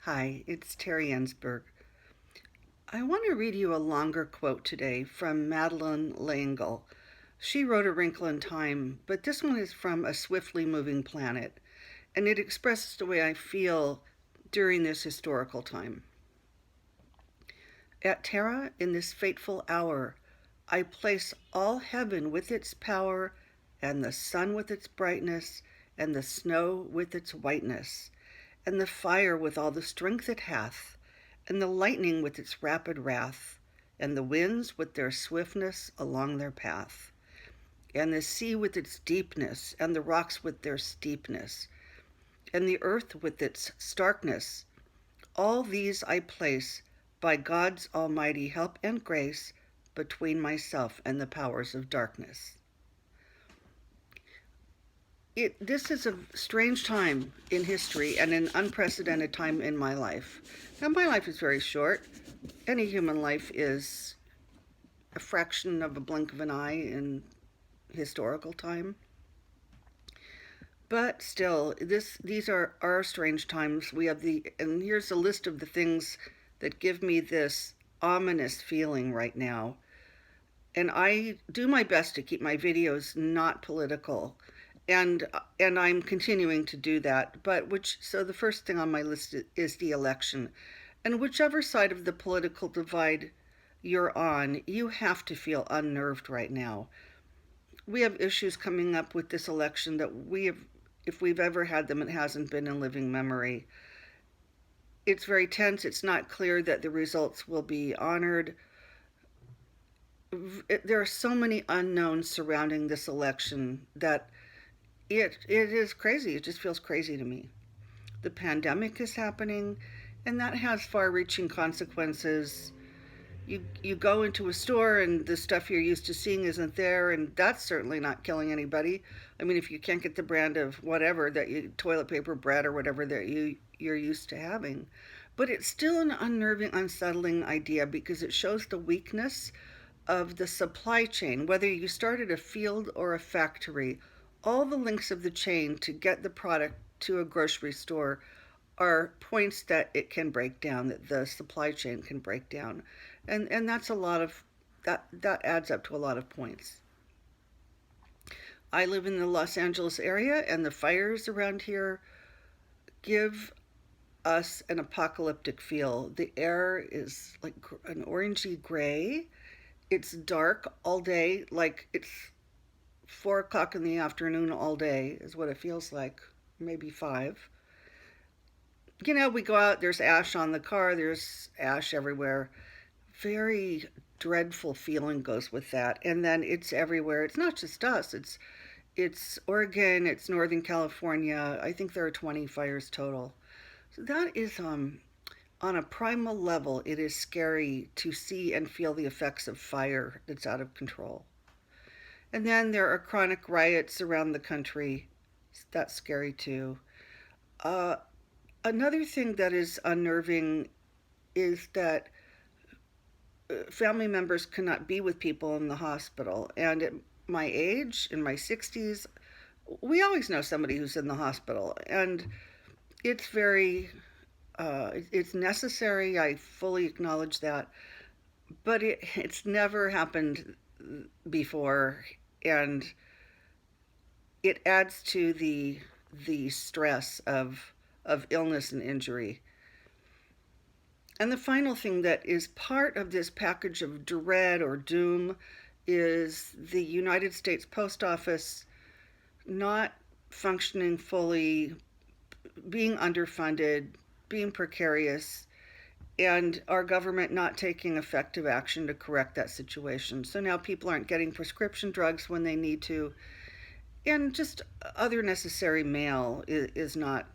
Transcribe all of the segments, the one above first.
Hi, it's Terry Ensberg. I want to read you a longer quote today from Madeleine L'Engle. She wrote A Wrinkle in Time, but this one is from A Swiftly Moving Planet, and it expresses the way I feel during this historical time. At Terra, in this fateful hour, I place all heaven with its power, and the sun with its brightness, and the snow with its whiteness, and the fire with all the strength it hath, and the lightning with its rapid wrath, and the winds with their swiftness along their path, and the sea with its deepness, and the rocks with their steepness, and the earth with its starkness. All these I place, by God's almighty help and grace, between myself and the powers of darkness. This is a strange time in history and an unprecedented time in my life. Now, my life is very short. Any human life is a fraction of a blink of an eye in historical time. But still, these are our strange times. And here's a list of the things that give me this ominous feeling right now. And I do my best to keep my videos not political, and I'm continuing to do that. So the first thing on my list is the election, and whichever side of the political divide you're on, you have to feel unnerved right now. We have issues coming up with this election that if we've ever had them, it hasn't been in living memory. It's very tense. It's not clear that the results will be honored. There are so many unknowns surrounding this election that it is crazy. It just feels crazy to me. The pandemic is happening, and that has far-reaching consequences. You go into a store and the stuff you're used to seeing isn't there, and that's certainly not killing anybody. I mean, if you can't get the brand of whatever toilet paper, bread, or whatever that you're used to having, but it's still an unnerving, unsettling idea because it shows the weakness of the supply chain. Whether you start at a field or a factory, all the links of the chain to get the product to a grocery store are points that it can break down, that the supply chain can break down. And that's a lot of that adds up to a lot of points. I live in the Los Angeles area, and the fires around here give us an apocalyptic feel. The air is like an orangey gray. It's dark all day, like it's 4 o'clock in the afternoon all day, is what it feels like, maybe 5. We go out, there's ash on the car, there's ash everywhere. Very dreadful feeling goes with that. And then it's everywhere. It's not just us, it's Oregon, it's Northern California. I think there are 20 fires total. So that is on a primal level, it is scary to see and feel the effects of fire that's out of control. And then there are chronic riots around the country. That's scary too. Uh, Another thing that is unnerving is that family members cannot be with people in the hospital. And at my age, in my 60s, we always know somebody who's in the hospital. And it's it's necessary. I fully acknowledge that. But it's never happened before. And it adds to the stress of illness and injury. And the final thing that is part of this package of dread or doom is the United States Post Office not functioning fully, being underfunded, being precarious, and our government not taking effective action to correct that situation. So now people aren't getting prescription drugs when they need to, and just other necessary mail is not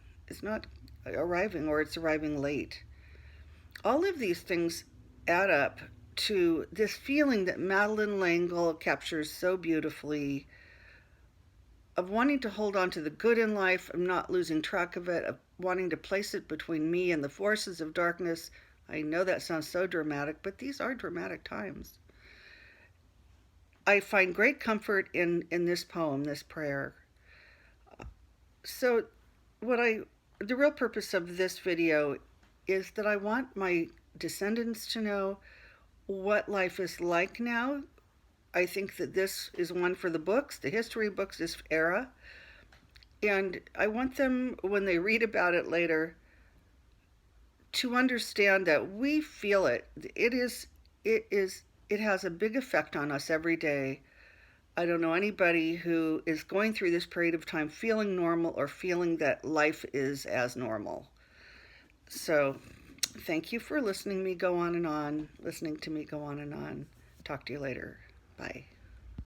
arriving, or it's arriving late. All of these things add up to this feeling that Madeleine L'Engle captures so beautifully, of wanting to hold on to the good in life, of not losing track of it, of wanting to place it between me and the forces of darkness. I know that sounds so dramatic, but these are dramatic times. I find great comfort in this poem, this prayer. So the real purpose of this video is that I want my descendants to know what life is like now. I think that this is one for the books, the history books, this era. And I want them, when they read about it later, to understand that we feel it. It has a big effect on us every day. I don't know anybody who is going through this period of time feeling normal or feeling that life is as normal. So, thank you for listening to me go on and on. Talk to you later. Bye.